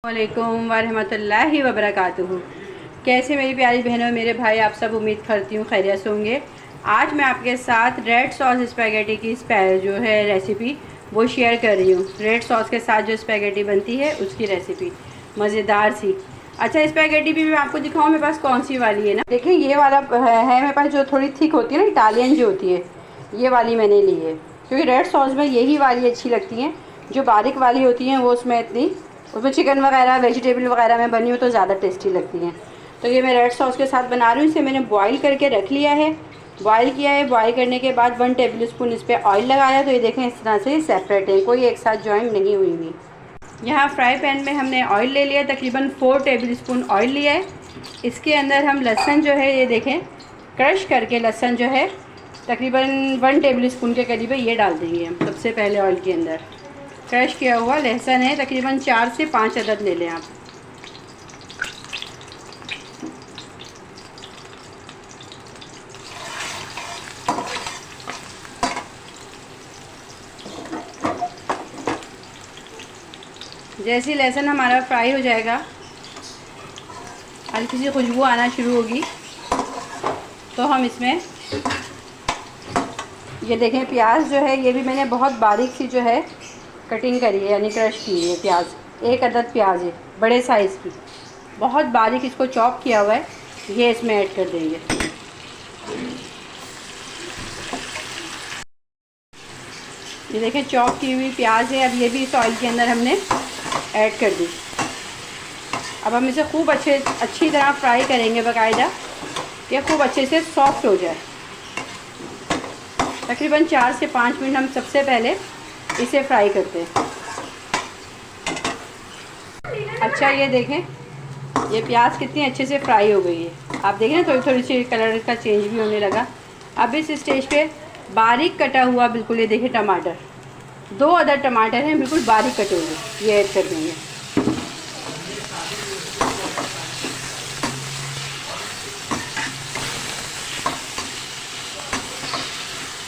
वालेकुम वरहमतुल्लाहि वबरकातुहू। कैसे मेरी प्यारी बहनों मेरे भाई, आप सब उम्मीद करती हूँ खैरियत से होंगे। आज मैं आपके साथ रेड सॉस स्पैगेटी की जो है रेसिपी वो शेयर कर रही हूँ। रेड सॉस के साथ जो स्पैगेटी बनती है उसकी रेसिपी मज़ेदार सी। अच्छा, स्पैगेटी भी मैं आपको दिखाऊँ मेरे पास कौन सी वाली है ना। देखिए ये वाला है मेरे पास, जो थोड़ी थिक होती है ना, इटालियन जो होती है, ये वाली मैंने ली है। क्योंकि रेड सॉस में यही वाली अच्छी लगती हैं। जो बारीक वाली होती हैं वो उसमें इतनी, उसमें चिकन वगैरह वेजिटेबल वगैरह में बनी हो तो ज़्यादा टेस्टी लगती हैं। तो ये मैं रेड सॉस के साथ बना रही हूँ। इसे मैंने बॉईल करके रख लिया है, बॉईल किया है। बॉईल करने के बाद 1 टेबल स्पून इस पर ऑयल लगाया। तो ये देखें इस तरह से सेपरेट है, कोई एक साथ जॉइन नहीं हुई हुई। यहाँ फ्राई पैन में हमने ऑयल ले लिया, तकरीबन 4 टेबल स्पून ऑयल लिया है। इसके अंदर हम लहसुन जो है, ये देखें क्रश करके लहसुन जो है तकरीबन 1 टेबल स्पून के करीब है, ये डाल देंगे हम सबसे पहले ऑयल के अंदर। क्रश किया हुआ लहसुन है, तकरीबन 4 से 5 अदद ले लें आप। जैसे ही लहसुन हमारा फ्राई हो जाएगा, हल्की सी खुशबू आना शुरू होगी, तो हम इसमें ये देखें प्याज जो है, ये भी मैंने बहुत बारीक सी जो है कटिंग करी है, यानी क्रश की है प्याज। 1 अदद प्याज है बड़े साइज़ की, बहुत बारीक इसको चॉप किया हुआ है, ये इसमें ऐड कर देंगे। ये देखें चॉप की हुई प्याज है, अब ये भी इस ऑयल के अंदर हमने ऐड कर दी। अब हम इसे खूब अच्छी तरह फ्राई करेंगे बाकायदा, ये खूब अच्छे से सॉफ्ट हो जाए। तकरीबन 4 से 5 मिनट हम सबसे पहले इसे फ्राई करते हैं। अच्छा, ये देखें ये प्याज कितनी अच्छे से फ्राई हो गई है। आप देखें थोड़ी थोड़ी सी कलर का चेंज भी होने लगा। अब इस स्टेज पे बारीक कटा हुआ, बिल्कुल ये देखें टमाटर, 2 अदद टमाटर हैं बिल्कुल बारीक कटे हुए, ये ऐड कर देंगे।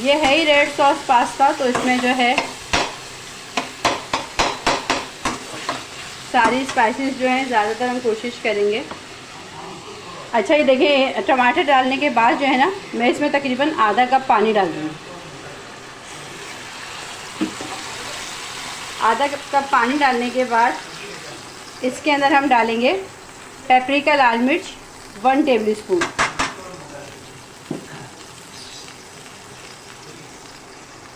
ये है ही रेड सॉस पास्ता, तो इसमें जो है सारी स्पाइसेस जो हैं ज़्यादातर हम कोशिश करेंगे। अच्छा, ये देखिए टमाटर डालने के बाद जो है ना, मैं इसमें तकरीबन आधा कप पानी डाल दूँगी। आधा कप पानी डालने के बाद इसके अंदर हम डालेंगे पेपरिका लाल मिर्च 1 टेबल स्पून,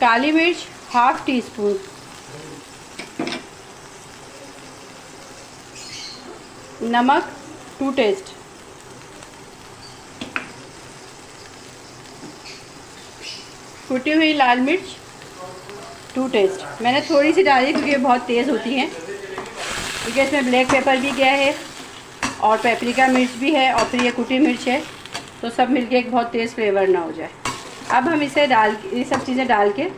काली मिर्च ½ टी स्पून, नमक टू टेस्ट, कुटी हुई लाल मिर्च 2 टेस्ट। मैंने थोड़ी सी डाली क्योंकि ये बहुत तेज़ होती हैं, क्योंकि इसमें ब्लैक पेपर भी गया है और पेपरिका मिर्च भी है और फिर ये कुटी मिर्च है, तो सब मिलके एक बहुत तेज़ फ्लेवर ना हो जाए। अब हम इसे ये सब चीज़ें डाल के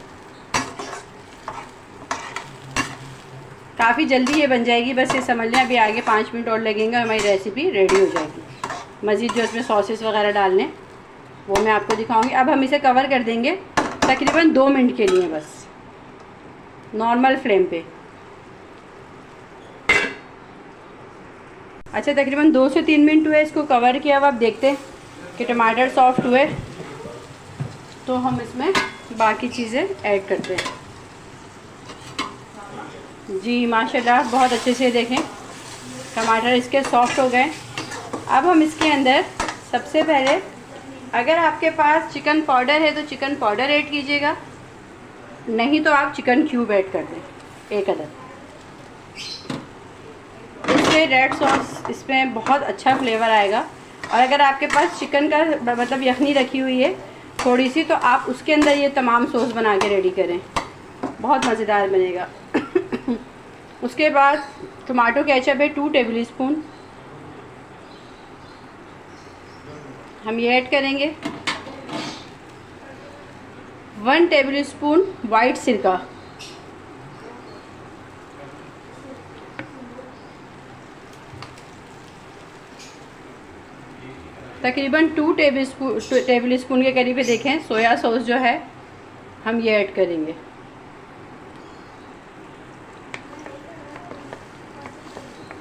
काफ़ी जल्दी ये बन जाएगी। बस ये समझ लें अभी आगे 5 मिनट और लगेंगे, हमारी रेसिपी रेडी हो जाएगी। मज़ीद जो इसमें सॉसेस वगैरह डालने वो मैं आपको दिखाऊंगी। अब हम इसे कवर कर देंगे तकरीबन 2 मिनट के लिए, बस नॉर्मल फ्लेम पे। अच्छा, तकरीबन 2 से 3 मिनट हुए इसको कवर किया। अब आप देखते हैं कि टमाटर सॉफ्ट हुए, तो हम इसमें बाकी चीज़ें ऐड करते हैं। जी माशाल्लाह, बहुत अच्छे से देखें टमाटर इसके सॉफ्ट हो गए। अब हम इसके अंदर सबसे पहले, अगर आपके पास चिकन पाउडर है तो चिकन पाउडर ऐड कीजिएगा, नहीं तो आप चिकन क्यूब ऐड कर दें 1 अदद। इससे रेड सॉस इसमें बहुत अच्छा फ्लेवर आएगा। और अगर आपके पास चिकन का मतलब यखनी रखी हुई है थोड़ी सी, तो आप उसके अंदर ये तमाम सॉस बना के रेडी करें, बहुत मज़ेदार बनेगा। उसके बाद टमाटो केचप है 2 टेबल स्पून, हम ये ऐड करेंगे। 1 टेबल स्पून वाइट सिरका, तकरीबन 2 टेबल स्पून के करीब देखें सोया सॉस जो है हम ये ऐड करेंगे।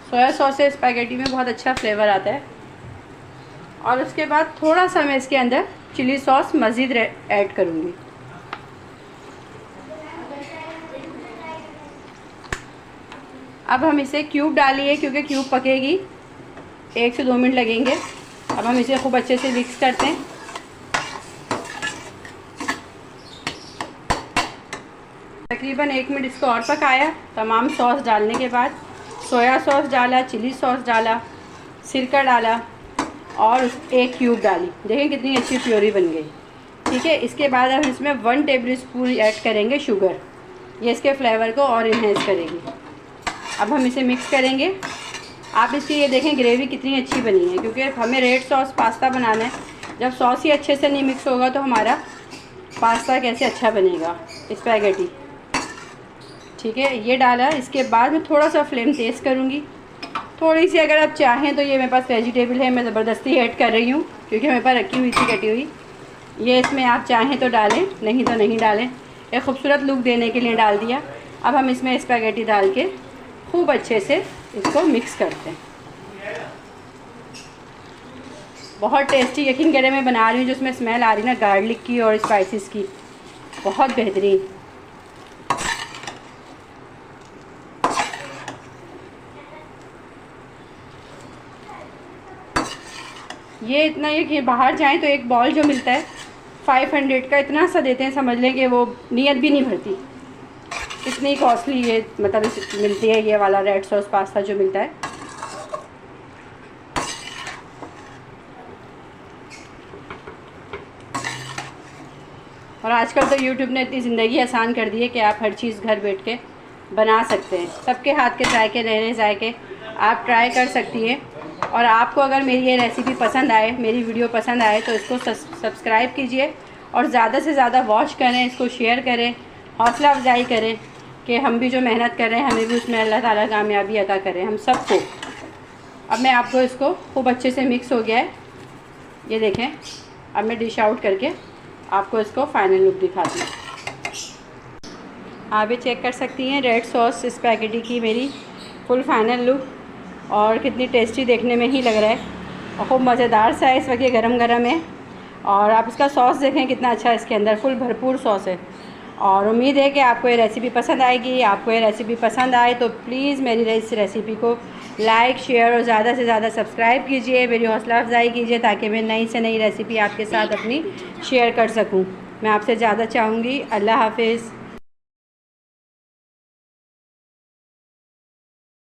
सोया सॉस से स्पैगेटी में बहुत अच्छा फ्लेवर आता है। और उसके बाद थोड़ा सा मैं इसके अंदर चिली सॉस मज़ीद ऐड करूँगी। अब हम इसे क्यूब डालिए क्योंकि क्यूब पकेगी, 1 से 2 मिनट लगेंगे। अब हम इसे खूब अच्छे से मिक्स करते हैं। तकरीबन 1 मिनट इसको और पकाया। तमाम सॉस डालने के बाद सोया सॉस डाला, चिली सॉस डाला, सिरका डाला और 1 क्यूब डाली। देखें कितनी अच्छी प्योरी बन गई। ठीक है, इसके बाद हम इसमें 1 टेबल स्पून ऐड करेंगे शुगर। ये इसके फ्लेवर को और इन्हेंस करेगी। अब हम इसे मिक्स करेंगे। आप इसकी ये देखें ग्रेवी कितनी अच्छी बनी है, क्योंकि हमें रेड सॉस पास्ता बनाना है। जब सॉस ही अच्छे से नहीं मिक्स होगा तो हमारा पास्ता कैसे अच्छा बनेगा, स्पैगेटी। ठीक है, ये डाला। इसके बाद मैं थोड़ा सा फ्लेम तेज़ करूँगी। थोड़ी सी अगर आप चाहें तो ये मेरे पास वेजिटेबल है, मैं ज़बरदस्ती ऐड कर रही हूँ क्योंकि मेरे पास रखी हुई थी कटी हुई। ये इसमें आप चाहें तो डालें, नहीं तो नहीं डालें। एक खूबसूरत लुक देने के लिए डाल दिया। अब हम इसमें स्पैगेटी डाल के खूब अच्छे से इसको मिक्स करते हैं। बहुत टेस्टी, यकीन करें मैं बना रही हूँ, जिसमें स्मेल आ रही है ना गार्लिक की और स्पाइसेस की, बहुत बेहतरीन। ये इतना ये कि बाहर जाएं तो एक बॉल जो मिलता है 500 का, इतना सा देते हैं, समझ लें कि वो नीयत भी नहीं भरती। इतनी कॉस्टली ये मतलब मिलती है, ये वाला रेड सॉस पास्ता जो मिलता है। और आजकल तो यूट्यूब ने इतनी ज़िंदगी आसान कर दी है कि आप हर चीज़ घर बैठ के बना सकते हैं। सबके हाथ के जायके, नए जायके आप ट्राई कर सकती हैं। और आपको अगर मेरी ये रेसिपी पसंद आए, मेरी वीडियो पसंद आए, तो इसको सब्सक्राइब कीजिए और ज़्यादा से ज़्यादा वॉच करें, इसको शेयर करें, हौसला अफजाई करें कि हम भी जो मेहनत कर रहे हैं हमें भी उसमें अल्लाह ताला कामयाबी अता करें हम सबको। अब मैं आपको इसको खूब अच्छे से मिक्स हो गया है, ये देखें। अब मैं डिश आउट करके आपको इसको फाइनल लुक दिखाती हूँ। आप भी चेक कर सकती हैं रेड सॉस स्पैगेटी की मेरी फुल फाइनल लुक, और कितनी टेस्टी देखने में ही लग रहा है और खूब मज़ेदार सा है। इस वक्त ये गरम गरम है। और आप इसका सॉस देखें कितना अच्छा है, इसके अंदर फुल भरपूर सॉस है। और उम्मीद है कि आपको ये रेसिपी पसंद आएगी। आपको ये रेसिपी पसंद आए तो प्लीज़ मेरी इस रेसिपी को लाइक, शेयर और ज़्यादा से ज़्यादा सब्सक्राइब कीजिए, मेरी हौसला अफजाई कीजिए, ताकि मैं नई से नई रेसिपी आपके साथ अपनी शेयर कर सकूँ। मैं आपसे ज़्यादा चाहूँगी। अल्लाह हाफिज़।